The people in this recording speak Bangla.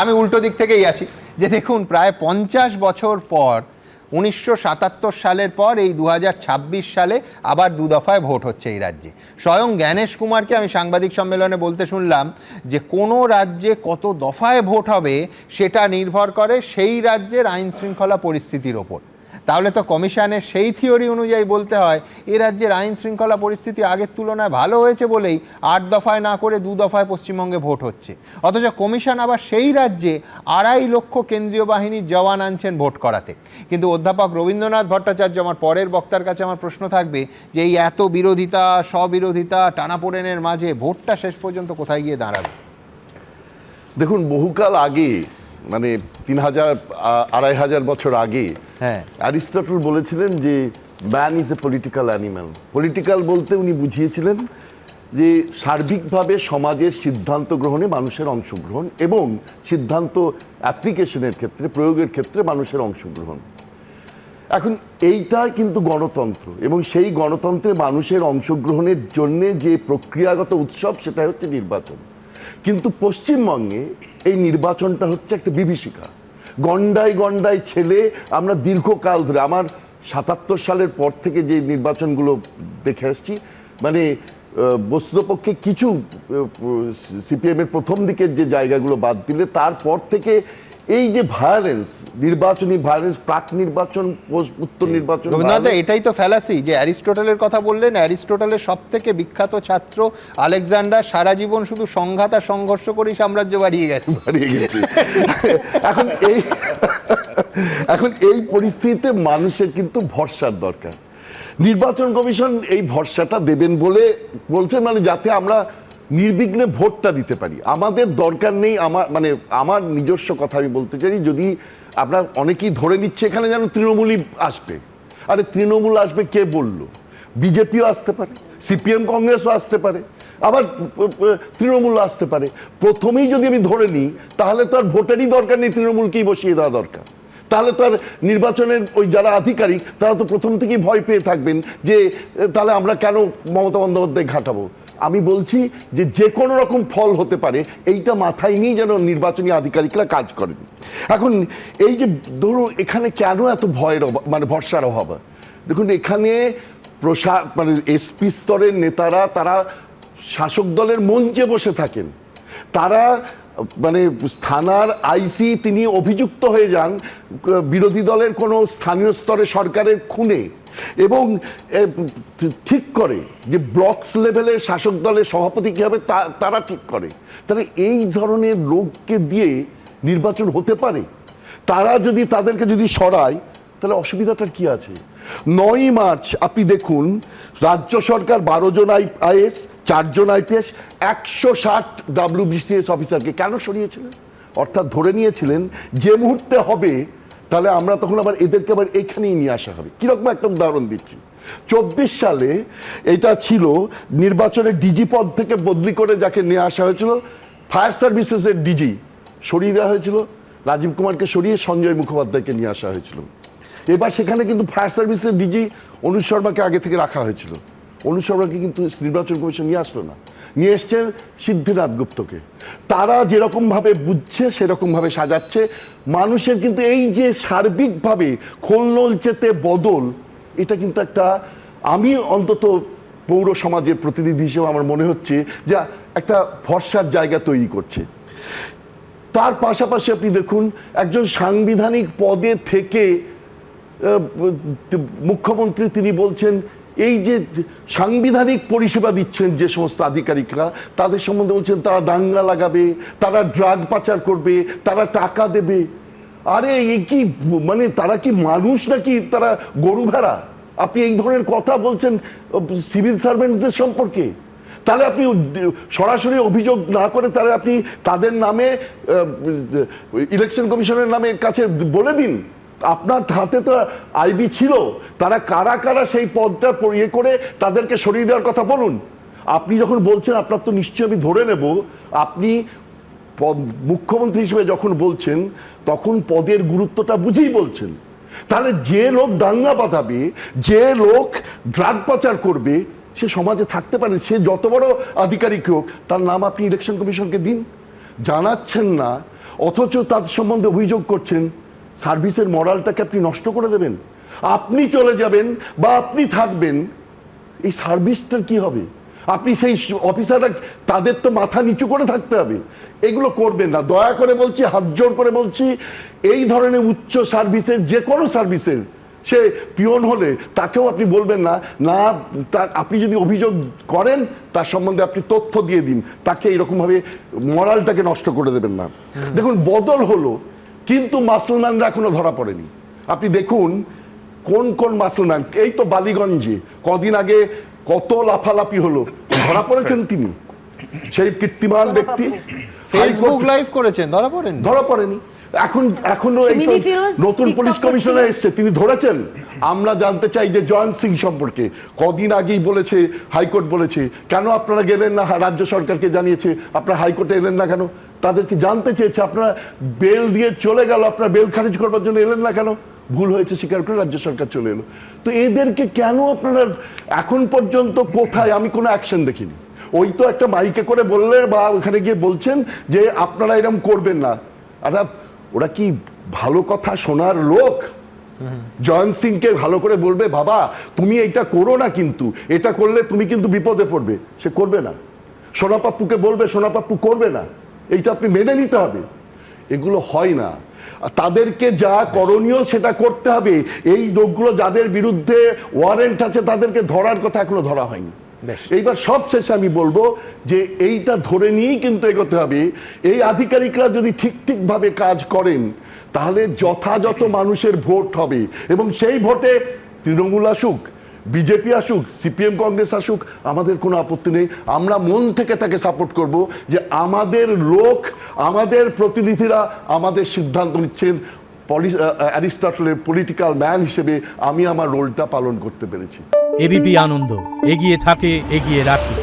আমি উল্টো দিক থেকেই আসি, যে দেখুন প্রায় 50 বছর পর 1977 সালের পর এই 2026 সালে আবার 2 দফায় ভোট হচ্ছে এই রাজ্যে। স্বয়ং জ্ঞানেশ কুমারকে আমি সাংবাদিক সম্মেলনে বলতে শুনলাম যে কোনো রাজ্যে কত দফায় ভোট হবে সেটা নির্ভর করে সেই রাজ্যের আইন শৃঙ্খলা পরিস্থিতির ওপর। তাহলে তো কমিশনের সেই থিওরি অনুযায়ী বলতে হয় এ রাজ্যের আইন শৃঙ্খলা পরিস্থিতি আগের তুলনায় ভালো হয়েছে বলেই 8 দফায় না করে 2 দফায় পশ্চিমবঙ্গে ভোট হচ্ছে, অথচ কমিশন আবার সেই রাজ্যে 2.5 লক্ষ কেন্দ্রীয় বাহিনীর জওয়ান আনছেন ভোট করাতে। কিন্তু অধ্যাপক রবীন্দ্রনাথ ভট্টাচার্য, আমার পরের বক্তার কাছে আমার প্রশ্ন থাকবে যে এই এত বিরোধিতা স্ববিরোধিতা টানাপোড়েনের মাঝে ভোটটা শেষ পর্যন্ত কোথায় গিয়ে দাঁড়াবে? দেখুন, বহুকাল আগে, মানে 3000-2500 বছর আগে অ্যারিস্টটল বলেছিলেন যে man is a political animal. Political বলতে উনি বুঝিয়েছিলেন যে সার্বিকভাবে সমাজের সিদ্ধান্ত গ্রহণে মানুষের অংশগ্রহণ এবং সিদ্ধান্ত অ্যাপ্লিকেশনের ক্ষেত্রে, প্রয়োগের ক্ষেত্রে মানুষের অংশগ্রহণ। এখন এইটাই কিন্তু গণতন্ত্র, এবং সেই গণতন্ত্রে মানুষের অংশগ্রহণের জন্য যে প্রক্রিয়াগত উৎসব সেটা হচ্ছে নির্বাচন। কিন্তু পশ্চিমবঙ্গে এই নির্বাচনটা হচ্ছে একটা বিভীষিকা। গন্ডায় গন্ডায় ছেলে আমরা দীর্ঘকাল ধরে, আমার 77 সালের পর থেকে যে নির্বাচনগুলো দেখে আসছি, মানে বস্তুতপক্ষে কিছু সিপিএমের প্রথম দিকের যে জায়গাগুলো বাদ দিলে তারপর থেকে এই যে ভায়োলেন্স, নির্বাচনী ভায়োলেন্স, প্রাক নির্বাচন, উত্তর নির্বাচন, এটাই তো ফ্যালাসি যে অ্যারিস্টটলের কথা বললেন। অ্যারিস্টটলের সব থেকে বিখ্যাত ছাত্র আলেকজান্ডার সারা জীবন শুধু সংঘাত আর সংঘর্ষ করেই সাম্রাজ্য বাড়িয়ে গেছে। এখন এই পরিস্থিতিতে মানুষের কিন্তু ভরসার দরকার। নির্বাচন কমিশন এই ভরসাটা দেবেন বলে বলছেন, মানে যাতে আমরা নির্বিঘ্নে ভোটটা দিতে পারি। আমাদের দরকার নেই, আমার নিজস্ব কথা আমি বলতে চাই, যদি আপনার অনেকেই ধরে নিচ্ছে এখানে যেন তৃণমূলই আসবে। আরে তৃণমূল আসবে কে বলল? বিজেপিও আসতে পারে, সিপিএম কংগ্রেসও আসতে পারে, আবার তৃণমূল আসতে পারে। প্রথমেই যদি আমি ধরে নিই তাহলে তো আর ভোটেরই দরকার নেই, তৃণমূলকেই বসিয়ে দেওয়া দরকার। তাহলে তো আর নির্বাচনের ওই যারা আধিকারিক তারা তো প্রথম থেকেই ভয় পেয়ে থাকবেন যে তাহলে আমরা কেন মমতা বন্দ্যোপাধ্যায় ঘাটাবো। আমি বলছি যে যে কোনো রকম ফল হতে পারে, এইটা মাথায় নিয়ে যেন নির্বাচনী আধিকারিকরা কাজ করেন। এখন এই যে ধরুন এখানে কেন এত ভয়ের ভরসার অভাব? দেখুন, এখানে এসপি স্তরের নেতারা তারা শাসক দলের মঞ্চে বসে থাকেন। তারা থানার আইসি তিনি অভিযুক্ত হয়ে যান বিরোধী দলের কোনো স্থানীয় স্তরে সরকারের খুনে, এবং ঠিক করে যে ব্লকস লেভেলের শাসক দলের সভাপতি কী হবে তারা ঠিক করে। তাহলে এই ধরনের লোককে দিয়ে নির্বাচন হতে পারে? তারা যদি তাদেরকে যদি সরায় তাহলে অসুবিধাটা কি আছে? 9ই মার্চ আপনি দেখুন, রাজ্য সরকার 12 জন আইএস, 4 জন আইপিএস, 160 WBCS অফিসারকে কেন সরিয়েছিলেন? অর্থাৎ ধরে নিয়েছিলেন যে মুহূর্তে হবে তাহলে আমরা তখন আবার এদেরকে আবার এইখানেই নিয়ে আসা হবে। কীরকম একটা উদাহরণ দিচ্ছি, 24 সালে এটা ছিল নির্বাচনের ডিজি পদ থেকে বদলি করে যাকে নিয়ে আসা হয়েছিল, ফায়ার সার্ভিসেসের ডিজি সরিয়ে দেওয়া হয়েছিল, রাজীব কুমারকে সরিয়ে সঞ্জয় মুখোপাধ্যায়কে নিয়ে আসা হয়েছিল। এবার সেখানে কিন্তু ফায়ার সার্ভিসের ডিজি অনুজ শর্মাকে আগে থেকে রাখা হয়েছিল। অনুজ শর্মাকে কিন্তু নির্বাচন কমিশন নিয়ে আসলো না, নিয়ে এসছেন সিদ্ধিনাথ গুপ্তকে। তারা যেরকমভাবে বুঝছে সেরকমভাবে সাজাচ্ছে। মানুষের কিন্তু এই যে সার্বিকভাবে খোলনলচেতে বদল, এটা কিন্তু একটা, আমি অন্তত পৌর সমাজের প্রতিনিধি হিসেবে আমার মনে হচ্ছে যে একটা ভরসার জায়গা তৈরি করছে। তার পাশাপাশি আপনি দেখুন, একজন সাংবিধানিক পদে থেকে মুখ্যমন্ত্রী তিনি বলছেন এই যে সাংবিধানিক পরিষেবা দিচ্ছেন যে সমস্ত আধিকারিকরা, তাদের সম্বন্ধে বলছেন তারা দাঙ্গা লাগাবে, তারা ড্রাগ পাচার করবে, তারা টাকা দেবে। আরে এই কি তারা কি মানুষ নাকি তারা গরু ভেড়া? আপনি এই ধরনের কথা বলছেন সিভিল সার্ভেন্টসদের সম্পর্কে। তাহলে আপনি সরাসরি অভিযোগ না করে তাহলে আপনি তাদের নামে ইলেকশন কমিশনের নামে কাছে বলে দিন। আপনার হাতে তো আইবি ছিল, তারা কারা কারা সেই পদটা ইয়ে করে তাদেরকে সরিয়ে দেওয়ার কথা বলুন। আপনি যখন বলছেন, আপনার তো নিশ্চয়ই আমি ধরে নেব আপনি মুখ্যমন্ত্রী হিসেবে যখন বলছেন তখন পদের গুরুত্বটা বুঝেই বলছেন। তাহলে যে লোক দাঙ্গা বাঁধাবে, যে লোক ড্রাগ পাচার করবে, সে সমাজে থাকতে পারে, সে যত বড় আধিকারিক হোক, তার নাম আপনি ইলেকশন কমিশনকে দিন। জানাচ্ছেন না, অথচ তাদের সম্বন্ধে অভিযোগ করছেন, সার্ভিসের মরালটাকে আপনি নষ্ট করে দেবেন, আপনি চলে যাবেন বা আপনি থাকবেন, এই সার্ভিসটার কি হবে? আপনি সেই অফিসাররা, তাদের তো মাথা নিচু করে থাকতে হবে। এগুলো করবেন না, দয়া করে বলছি, হাত জোর করে বলছি। এই ধরনের উচ্চ সার্ভিসের, যে কোনো সার্ভিসের, সে পিয়ন হলে তাকেও আপনি বলবেন না, না আপনি যদি অভিযোগ করেন তার সম্বন্ধে আপনি তথ্য দিয়ে দিন, তাকে এরকমভাবে মরালটাকে নষ্ট করে দেবেন না। দেখুন, বদল হলো কিন্তু মাসলম্যানরা এখনো ধরা পড়েনি। আপনি দেখুন কোন কোন মাসলম্যান, এই তো বালিগঞ্জে কদিন আগে কত লাফালাফি হলো, ধরা পড়েছেন তিনি, সেই কীর্তিমান ব্যক্তি। ফেসবুক লাইভ করেছেন, ধরা পড়েনি। এখনো এই তো নতুন পুলিশ কমিশনার এসছে, তিনি ধরেছেন। আমরা জানতে চাই যে জয়ন্ত সিং সম্পর্কে কদিন আগেই বলেছে, হাইকোর্ট বলেছে, কেন আপনারা গেলেন না, রাজ্য সরকারকে জানিয়েছে, আপনারা হাইকোর্টে এলেন না কেন? তাদেরকে জানতে চেয়েছে, আপনারা বেল দিয়ে চলে গেল, আপনারা বেল খারিজ করবার জন্য এলেন না কেন? ভুল হয়েছে স্বীকার করে রাজ্য সরকার চলে এলো। তো এদেরকে কেন আপনারা এখন পর্যন্ত কোথায়? আমি কোনো অ্যাকশন দেখিনি। ওই তো একটা মাইকে করে বললেন বা ওখানে গিয়ে বলছেন যে আপনারা এরকম করবেন না। আচ্ছা, ওরা কি ভালো কথা শোনার লোক? জয়ন্ত সিংকে ভালো করে বলবে, বাবা তুমি এইটা করো না, কিন্তু এটা করলে তুমি কিন্তু বিপদে পড়বে, সে করবে না। সোনাপাপ্পুকে বলবে, সোনাপাপ্পু করবে না, এইটা আপনি মেনে নিতে হবে। এগুলো হয় না। তাদেরকে যা করণীয় সেটা করতে হবে। এই লোকগুলো যাদের বিরুদ্ধে ওয়ারেন্ট আছে তাদেরকে ধরার কথা এখনো ধরা হয়নি। এইবার সব শেষে আমি বলবো যে এইটা ধরে নিয়েই কিন্তু এগোতে হবে। এই আধিকারিকরা যদি ঠিকভাবে কাজ করেন তাহলে যথাযথ মানুষের ভোট হবে, এবং সেই ভোটে তৃণমূল আসুক, বিজেপি আসুক, সিপিএম কংগ্রেস আসুক, আমাদের কোনো আপত্তি নেই। আমরা মন থেকে তাকে সাপোর্ট করব যে আমাদের লোক, আমাদের প্রতিনিধিরা আমাদের সিদ্ধান্ত নিচ্ছেন। অ্যারিস্টটলের পলিটিক্যাল ম্যান হিসেবে আমি আমার রোলটা পালন করতে পেরেছি। এবিপি আনন্দ, এগিয়ে থাকে, এগিয়ে রাখে।